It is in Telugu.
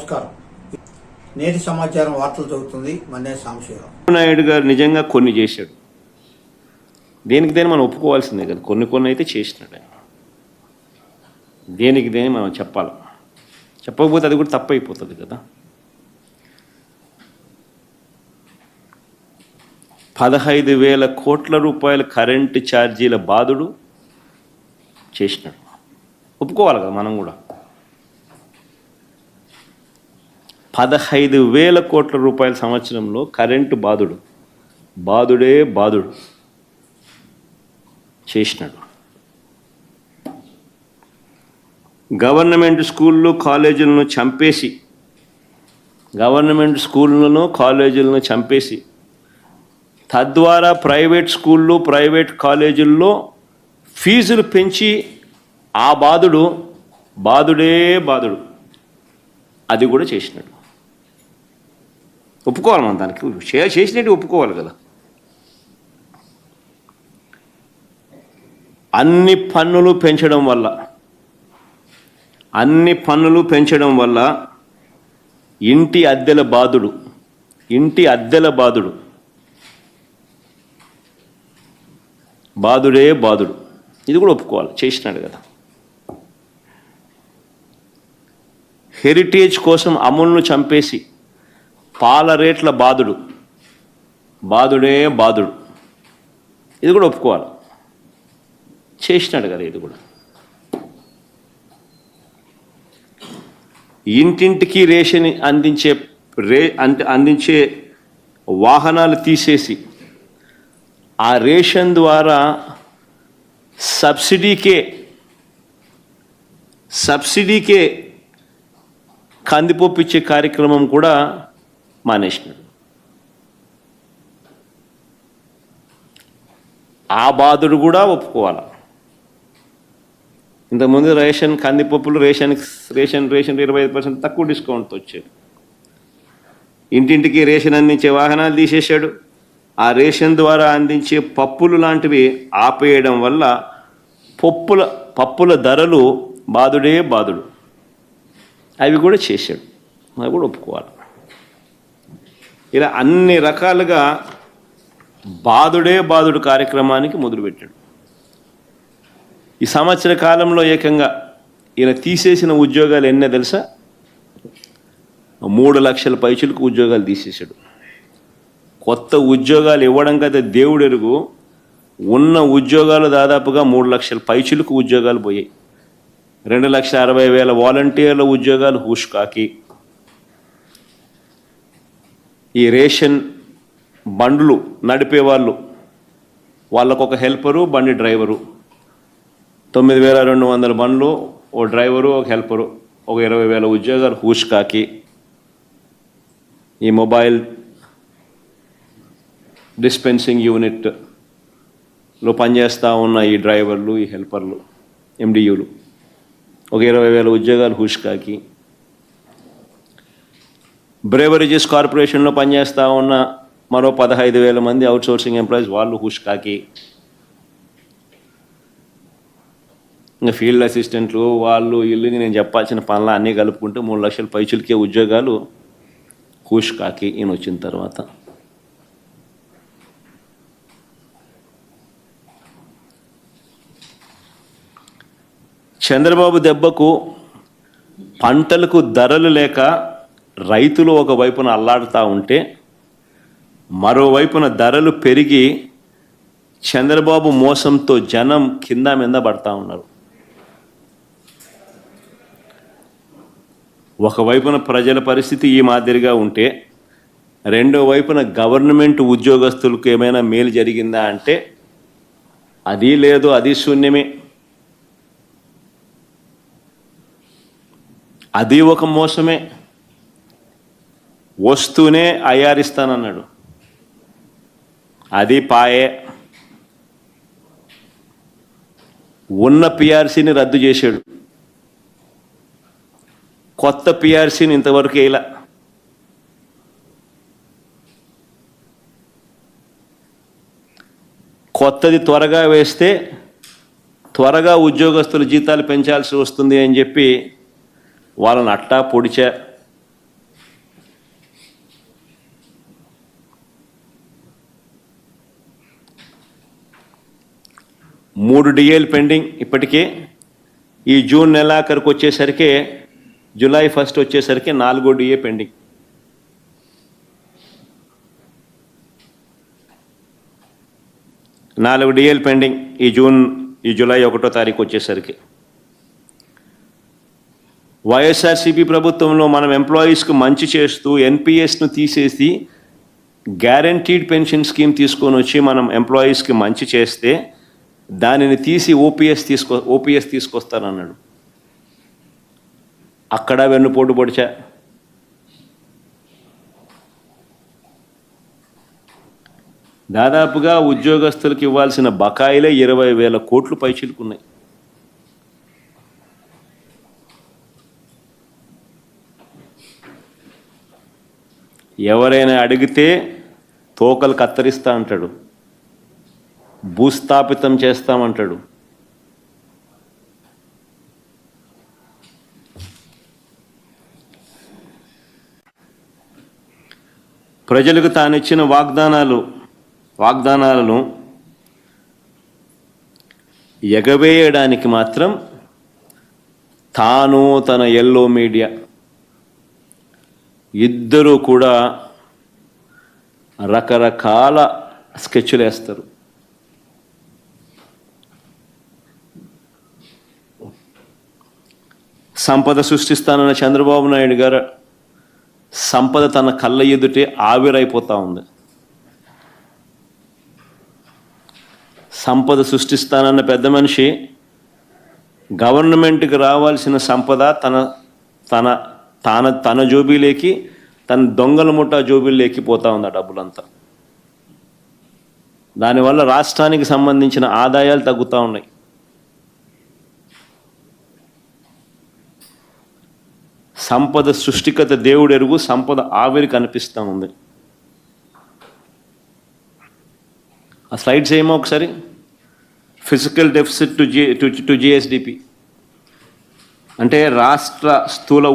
నమస్కారం. నేటి సమాచారం వార్తలు చదువుతుంది మన్నే సాంబశివరావు. నాయుడు గారు నిజంగా కొన్ని చేశాడు, దేనికి మనం ఒప్పుకోవాల్సిందే కదా. కొన్ని అయితే చేసినాడు. దేనికి మనం చెప్పాలి, చెప్పకపోతే అది కూడా తప్పైపోతుంది కదా. 15,000 కోట్ల రూపాయల కరెంటు ఛార్జీల బాధుడు చేసినాడు, ఒప్పుకోవాలి కదా మనం కూడా. 15,000 కోట్ల రూపాయల సంవత్సరంలో కరెంటు బాధుడే బాధుడు చేసినాడు. గవర్నమెంట్ స్కూళ్ళు కాలేజీలను చంపేసి తద్వారా ప్రైవేట్ స్కూళ్ళు ప్రైవేట్ కాలేజీల్లో ఫీజులు పెంచి ఆ బాధుడే బాధుడు అది కూడా చేసినాడు. ఒప్పుకోవాలి మనం, దానికి చేసినట్టు ఒప్పుకోవాలి కదా. అన్ని పన్నులు పెంచడం వల్ల ఇంటి అద్దెల బాధుడు బాధుడే బాధుడు ఇది కూడా ఒప్పుకోవాలి, చేసినాడు కదా. హెరిటేజ్ కోసం అమూల్ను చంపేసి పాల రేట్ల బాధుడే బాధుడు ఇది కూడా ఒప్పుకోవాలి, చేసినాడు కదా. ఇది కూడా ఇంటింటికి రేషన్ అందించే వాహనాలు తీసేసి ఆ రేషన్ ద్వారా సబ్సిడీకే కందిపప్పు ఇచ్చే కార్యక్రమం కూడా మానేసినాడు. ఆ బాధుడు కూడా ఒప్పుకోవాలి. ఇంతకుముందు కందిపప్పులు రేషన్ 25% తక్కువ డిస్కౌంట్తో వచ్చేది. ఇంటింటికి రేషన్ అందించే వాహనాలు తీసేశాడు. ఆ రేషన్ ద్వారా అందించే పప్పులు లాంటివి ఆపేయడం వల్ల పప్పుల ధరలు బాధుడే బాధుడు అవి కూడా చేశాడు, అది కూడా ఒప్పుకోవాలి. ఇలా అన్ని రకాలుగా బాధుడే బాధుడు కార్యక్రమానికి మొదలుపెట్టాడు. ఈ సంవత్సర కాలంలో ఏకంగా ఈయన తీసేసిన ఉద్యోగాలు ఎన్నో తెలుసా? 3 లక్షల పైచులకు ఉద్యోగాలు తీసేశాడు. కొత్త ఉద్యోగాలు ఇవ్వడం కదా దేవుడు ఎరుగు, ఉన్న ఉద్యోగాలు దాదాపుగా 3 లక్షల పైచులకు ఉద్యోగాలు పోయాయి. 2,60,000 వాలంటీర్ల ఉద్యోగాలు హుష్కాకి. ఈ రేషన్ బండ్లు నడిపేవాళ్ళు, వాళ్ళకొక హెల్పరు, బండి డ్రైవరు, 9,200 బండ్లు, ఓ డ్రైవరు, ఒక హెల్పరు, ఒక 20,000 ఉద్యోగాలు హుష్కాకి. ఈ మొబైల్ డిస్పెన్సింగ్ యూనిట్లో పనిచేస్తూ ఉన్న ఈ డ్రైవర్లు, ఈ హెల్పర్లు, ఎండియూలు, ఒక 20,000 ఉద్యోగాలు హుష్కాకి. బ్రేవరేజెస్ కార్పొరేషన్లో పనిచేస్తూ ఉన్న మరో 15,000 మంది అవుట్సోర్సింగ్ ఎంప్లాయీస్, వాళ్ళు హుష్కాకి. ఇంకా ఫీల్డ్ అసిస్టెంట్లు, వాళ్ళు ఇల్లు, నేను చెప్పాల్సిన పనులు అన్నీ కలుపుకుంటే 3 లక్షల పైచులకే ఉద్యోగాలు హుష్కాకి ఈయన వచ్చిన తర్వాత. చంద్రబాబు దెబ్బకు పంటలకు ధరలు లేక రైతులు ఒకవైపున అల్లాడుతూ ఉంటే, మరోవైపున ధరలు పెరిగి చంద్రబాబు మోసంతో జనం కింద మీద పడతా ఉన్నారు. ఒకవైపున ప్రజల పరిస్థితి ఈ మాదిరిగా ఉంటే, రెండో వైపున గవర్నమెంట్ ఉద్యోగస్తులకు ఏమైనా మేలు జరిగిందా అంటే అది లేదు, అది శూన్యమే. అది ఒక మోసమే. వస్తూనే అయ్యారిస్తానన్నాడు, అది పాయే. ఉన్న పిఆర్సీని రద్దు చేశాడు, కొత్త పిఆర్సీని ఇంతవరకు వేయలా. కొత్తది త్వరగా వేస్తే త్వరగా ఉద్యోగస్తుల జీతాలు పెంచాల్సి వస్తుంది అని చెప్పి వాళ్ళని అట్టా పొడిచా 3 డిఏలు పెండింగ్ ఇప్పటికే. ఈ జూన్ నెలాఖరికి వచ్చేసరికి, జూలై 1 వచ్చేసరికి 4వ డిఏ పెండింగ్. నాలుగు డిఏలు పెండింగ్ ఈ జూలై 1వ తారీఖు వచ్చేసరికి. వైఎస్ఆర్సీపీ ప్రభుత్వంలో మనం ఎంప్లాయీస్కి మంచి చేస్తూ ఎన్పిఎస్ను తీసేసి గ్యారంటీడ్ పెన్షన్ స్కీమ్ తీసుకొని వచ్చి మనం ఎంప్లాయీస్కి మంచి చేస్తే దానిని తీసి ఓపీఎస్ తీసుకొస్తానన్నాడు. అక్కడ వెన్నుపోటు పొడిచా. దాదాపుగా ఉద్యోగస్తులకు ఇవ్వాల్సిన బకాయిలే 20,000 కోట్లు పైచిలుకున్నాయి. ఎవరైనా అడిగితే తోకలు కత్తిరిస్తా అంటాడు, భూస్థాపితం చేస్తామంటాడు. ప్రజలకు తానిచ్చిన వాగ్దానాలను ఎగవేయడానికి మాత్రం తాను తన ఎల్లో మీడియా ఇద్దరూ కూడా రకరకాల స్కెచ్లు వేస్తారు. సంపద సృష్టిస్తానన్న చంద్రబాబు నాయుడు గారు సంపద తన కళ్ళ ఎదుటే ఆవిరైపోతూ ఉంది. సంపద సృష్టిస్తానన్న పెద్ద మనిషి గవర్నమెంట్కి రావాల్సిన సంపద తన జోబీలోకి, తన దొంగల ముఠా జోబీలోకి పోతా ఉంది ఆ డబ్బులంతా. దానివల్ల రాష్ట్రానికి సంబంధించిన ఆదాయాలు తగ్గుతూ ఉన్నాయి. సంపద సృష్టికత దేవుడు ఎరుగు, సంపద ఆవిరి కనిపిస్తూ ఉంది. ఆ స్లైడ్స్ ఏమో ఒకసారి. ఫిజికల్ డెఫిసిట్ టు జిఎస్డిపి అంటే రాష్ట్ర స్థూల